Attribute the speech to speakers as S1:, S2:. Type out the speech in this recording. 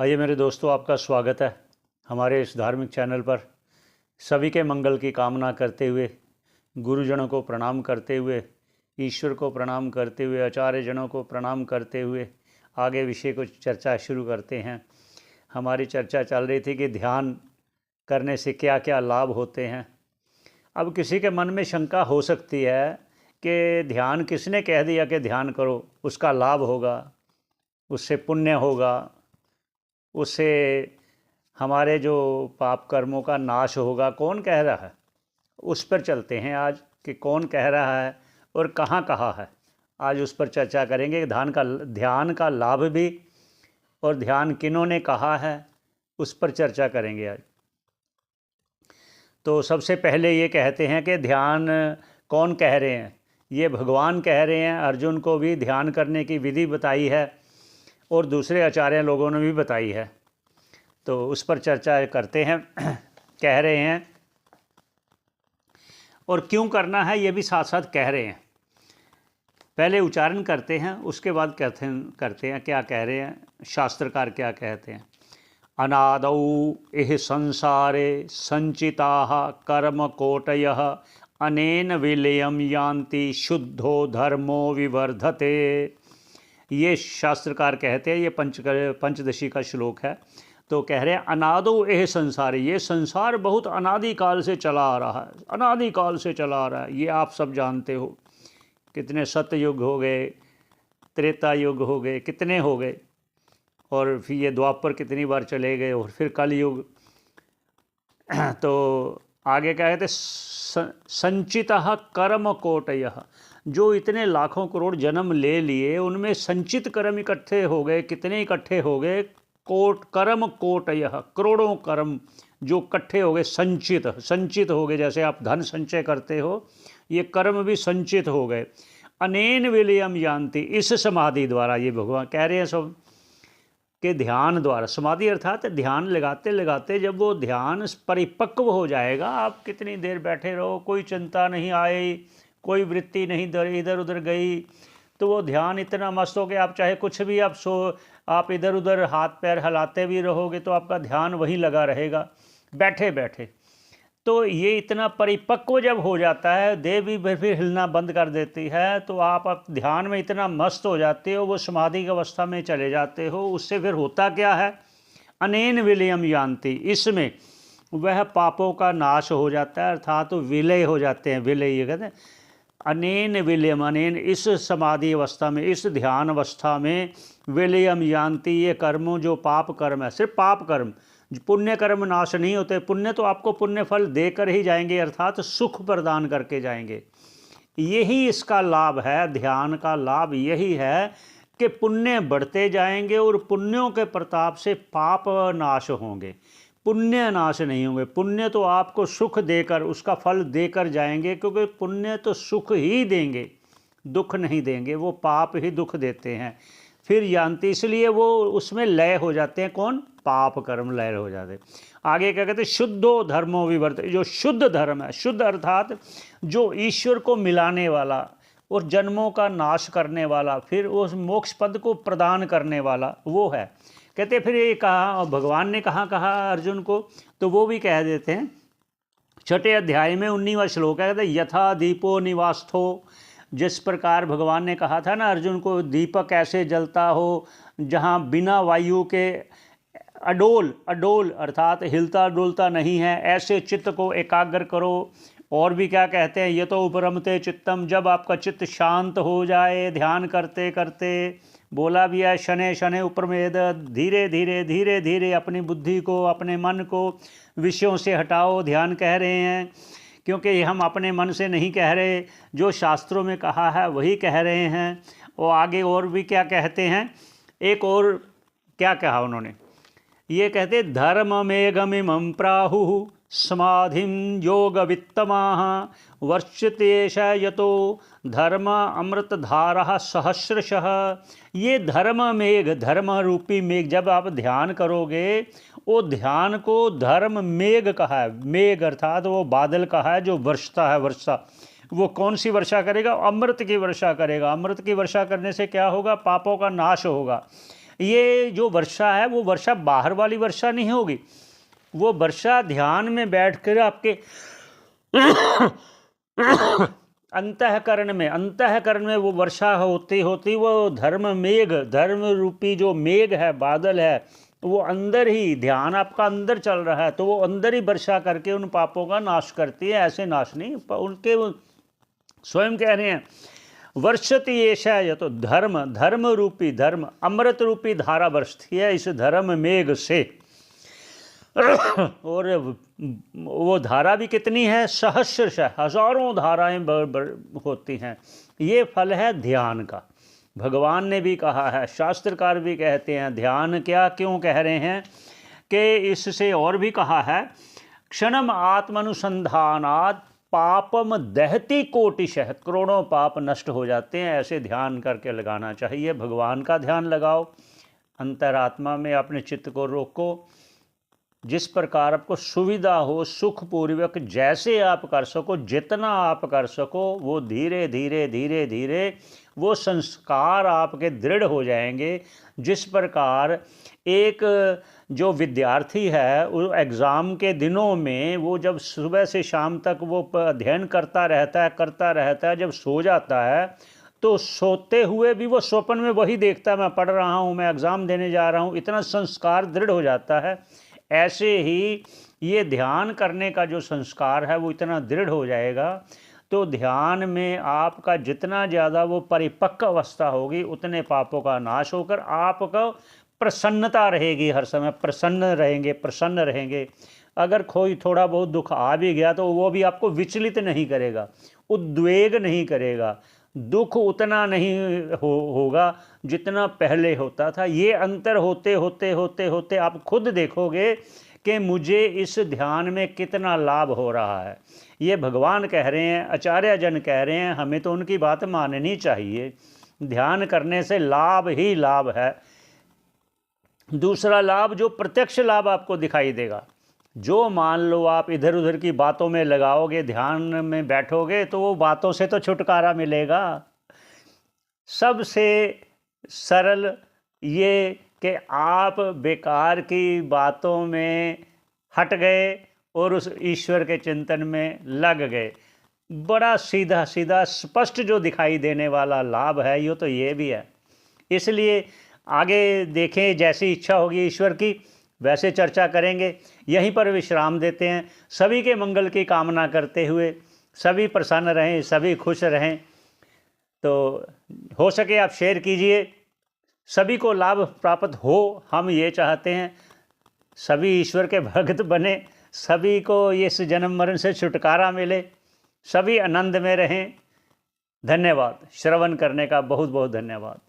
S1: आइए मेरे दोस्तों, आपका स्वागत है हमारे इस धार्मिक चैनल पर। सभी के मंगल की कामना करते हुए, गुरुजनों को प्रणाम करते हुए, ईश्वर को प्रणाम करते हुए, आचार्य जनों को प्रणाम करते हुए आगे विषय को चर्चा शुरू करते हैं। हमारी चर्चा चल रही थी कि ध्यान करने से क्या क्या लाभ होते हैं। अब किसी के मन में शंका हो सकती है कि ध्यान किसने कह दिया कि ध्यान करो, उसका लाभ होगा, उससे पुण्य होगा, उससे हमारे जो पाप कर्मों का नाश होगा, कौन कह रहा है। उस पर चलते हैं आज कि कौन कह रहा है और कहाँ कहा है। आज उस पर चर्चा करेंगे। ध्यान का लाभ भी और ध्यान किन्होंने कहा है, उस पर चर्चा करेंगे आज। तो सबसे पहले ये कहते हैं कि ध्यान कौन कह रहे हैं। ये भगवान कह रहे हैं। अर्जुन को भी ध्यान करने की विधि बताई है और दूसरे आचार्य लोगों ने भी बताई है। तो उस पर चर्चा करते हैं। कह रहे हैं और क्यों करना है ये भी साथ साथ कह रहे हैं। पहले उच्चारण करते हैं, उसके बाद करते हैं क्या कह रहे हैं, शास्त्रकार क्या कहते हैं। अनादौ इह संसारे संचिताः कर्मकोटयः अनेन विलयं यान्ति शुद्धो धर्मो विवर्धते। ये शास्त्रकार कहते हैं। ये पंचदशी का श्लोक है। तो कह रहे हैं अनादो एह संसार, ये संसार बहुत अनादिकाल से चला आ रहा है, अनादिकाल से चला आ रहा है। ये आप सब जानते हो। कितने सतयुग हो गए, त्रेता युग हो गए, कितने हो गए, और फिर ये द्वापर कितनी बार चले गए, और फिर कलयुग। तो आगे क्या कहते, संचितः कर्म कोटयः, जो इतने लाखों करोड़ जन्म ले लिए उनमें संचित कर्म इकट्ठे हो गए। कितने इकट्ठे हो गए, कर्म कोटयः, करोड़ों कर्म जो इकट्ठे हो गए, संचित हो गए। जैसे आप धन संचय करते हो, ये कर्म भी संचित हो गए। अनेन विलयम यान्ति, इस समाधि द्वारा, ये भगवान कह रहे हैं सब के ध्यान द्वारा। समाधि अर्थात ध्यान लगाते लगाते जब वो ध्यान परिपक्व हो जाएगा, आप कितनी देर बैठे रहो, कोई चिंता नहीं आई, कोई वृत्ति नहीं इधर उधर गई, तो वो ध्यान इतना मस्त हो कि आप चाहे कुछ भी आप इधर उधर हाथ पैर हिलाते भी रहोगे तो आपका ध्यान वहीं लगा रहेगा बैठे बैठे। तो ये इतना परिपक्व जब हो जाता है, देह भी फिर हिलना बंद कर देती है, तो आप ध्यान में इतना मस्त हो जाते हो, वो समाधि की अवस्था में चले जाते हो। उससे फिर होता क्या है, अनेन विलयम यान्ति, इसमें वह पापों का नाश हो जाता है, अर्थात तो विलय हो जाते हैं। विलय ये कहते हैं अनेन विलयम, अनेन इस समाधि अवस्था में, इस ध्यान अवस्था में, विलयम यान्ति, ये कर्मों जो पाप कर्म है, सिर्फ पाप कर्म, पुण्य कर्म नाश नहीं होते। पुण्य तो आपको पुण्य फल देकर ही जाएंगे, अर्थात सुख प्रदान करके जाएंगे। यही इसका लाभ है। ध्यान का लाभ यही है कि पुण्य बढ़ते जाएंगे और पुण्यों के प्रताप से पाप नाश होंगे, पुण्य नाश नहीं होंगे। पुण्य तो आपको सुख देकर, उसका फल देकर जाएंगे, क्योंकि पुण्य तो सुख ही देंगे, दुख नहीं देंगे। वो पाप ही दुख देते हैं। फिर यान्ति, इसलिए वो उसमें लय हो जाते हैं। कौन, पाप कर्म लय हो जाते हैं। आगे क्या कहते हैं, शुद्धो धर्मो विवर्त, जो शुद्ध धर्म है, शुद्ध अर्थात जो ईश्वर को मिलाने वाला और जन्मों का नाश करने वाला, फिर उस मोक्ष पद को प्रदान करने वाला, वो है। कहते फिर ये कहा, भगवान ने कहाँ कहा अर्जुन को, तो वो भी कह देते हैं। छठे अध्याय में 19वां श्लोक है, कहते यथा दीपो निवास्थो, जिस प्रकार भगवान ने कहा था ना अर्जुन को, दीपक ऐसे जलता हो जहाँ बिना वायु के अडोल अर्थात हिलता डुलता नहीं है, ऐसे चित्त को एकाग्र करो। और भी क्या कहते हैं, ये तो उपरमते चित्तम, जब आपका चित्त शांत हो जाए ध्यान करते करते, बोला भी है शनै शनै उपरमेद, धीरे धीरे धीरे धीरे अपनी बुद्धि को, अपने मन को विषयों से हटाओ, ध्यान कह रहे हैं। क्योंकि हम अपने मन से नहीं कह रहे, जो शास्त्रों में कहा है वही कह रहे हैं। और आगे और भी क्या कहते हैं, एक और क्या कहा उन्होंने, ये कहते धर्ममेघमिमं प्राहुः समाधिं योगवित्तमाः वर्षतेश यतो धर्म अमृतधारः सहस्रशः। ये धर्म मेघ, धर्म रूपी मेघ, जब आप ध्यान करोगे, वो ध्यान को धर्म मेघ कहा है। मेघ अर्थात वो बादल कहा है जो वर्षता है, वर्षा। वो कौन सी वर्षा करेगा, अमृत की वर्षा करेगा। अमृत की वर्षा करने से क्या होगा, पापों का नाश होगा। ये जो वर्षा है वो वर्षा बाहर वाली वर्षा नहीं होगी, वो वर्षा ध्यान में बैठकर आपके अंतःकरण में वो वर्षा होती होती वो धर्म रूपी जो मेघ है, बादल है, वो अंदर ही, ध्यान आपका अंदर चल रहा है तो वो अंदर ही वर्षा करके उन पापों का नाश करती है। ऐसे नाश नहीं, उनके स्वयं कह रहे हैं वर्षति एषा, यह तो धर्म रूपी, धर्म अमृत रूपी धारा बरसती है इस धर्म मेघ से। और वो धारा भी कितनी है, सहस्रशः, हजारों धाराएं होती हैं। ये फल है ध्यान का। भगवान ने भी कहा है, शास्त्रकार भी कहते हैं, ध्यान क्या क्यों कह रहे हैं कि इससे और भी कहा है, क्षणम आत्मनुसंधानात् पापम दहती कोटिशः, करोड़ों पाप नष्ट हो जाते हैं। ऐसे ध्यान करके लगाना चाहिए। भगवान का ध्यान लगाओ, अंतरात्मा में अपने चित्त को रोको, जिस प्रकार आपको सुविधा हो, सुखपूर्वक जैसे आप कर सको, जितना आप कर सको, वो धीरे धीरे धीरे धीरे वो संस्कार आपके दृढ़ हो जाएंगे। जिस प्रकार एक जो विद्यार्थी है वो एग्ज़ाम के दिनों में वो जब सुबह से शाम तक वो अध्ययन करता रहता है, जब सो जाता है तो सोते हुए भी वो स्वप्न में वही देखता है, मैं पढ़ रहा हूँ, मैं एग्ज़ाम देने जा रहा हूँ, इतना संस्कार दृढ़ हो जाता है। ऐसे ही ये ध्यान करने का जो संस्कार है वो इतना दृढ़ हो जाएगा, तो ध्यान में आपका जितना ज़्यादा वो परिपक्व अवस्था होगी उतने पापों का नाश होकर आपका प्रसन्नता रहेगी, हर समय प्रसन्न रहेंगे। अगर कोई थोड़ा बहुत दुख आ भी गया तो वो भी आपको विचलित नहीं करेगा, उद्वेग नहीं करेगा, दुख उतना नहीं होगा जितना पहले होता था। ये अंतर होते होते होते होते आप खुद देखोगे कि मुझे इस ध्यान में कितना लाभ हो रहा है। ये भगवान कह रहे हैं, आचार्य जन कह रहे हैं, हमें तो उनकी बात माननी चाहिए। ध्यान करने से लाभ ही लाभ है। दूसरा लाभ, जो प्रत्यक्ष लाभ आपको दिखाई देगा, जो मान लो आप इधर उधर की बातों में लगाओगे, ध्यान में बैठोगे तो वो बातों से तो छुटकारा मिलेगा। सबसे सरल ये कि आप बेकार की बातों में हट गए और उस ईश्वर के चिंतन में लग गए। बड़ा सीधा सीधा स्पष्ट जो दिखाई देने वाला लाभ है ये तो ये भी है। इसलिए आगे देखें, जैसी इच्छा होगी ईश्वर की वैसे चर्चा करेंगे। यहीं पर विश्राम देते हैं। सभी के मंगल की कामना करते हुए सभी प्रसन्न रहें, सभी खुश रहें। तो हो सके आप शेयर कीजिए, सभी को लाभ प्राप्त हो, हम ये चाहते हैं। सभी ईश्वर के भक्त बने, सभी को इस जन्म मरण से छुटकारा मिले, सभी आनंद में रहें। धन्यवाद। श्रवण करने का बहुत बहुत धन्यवाद।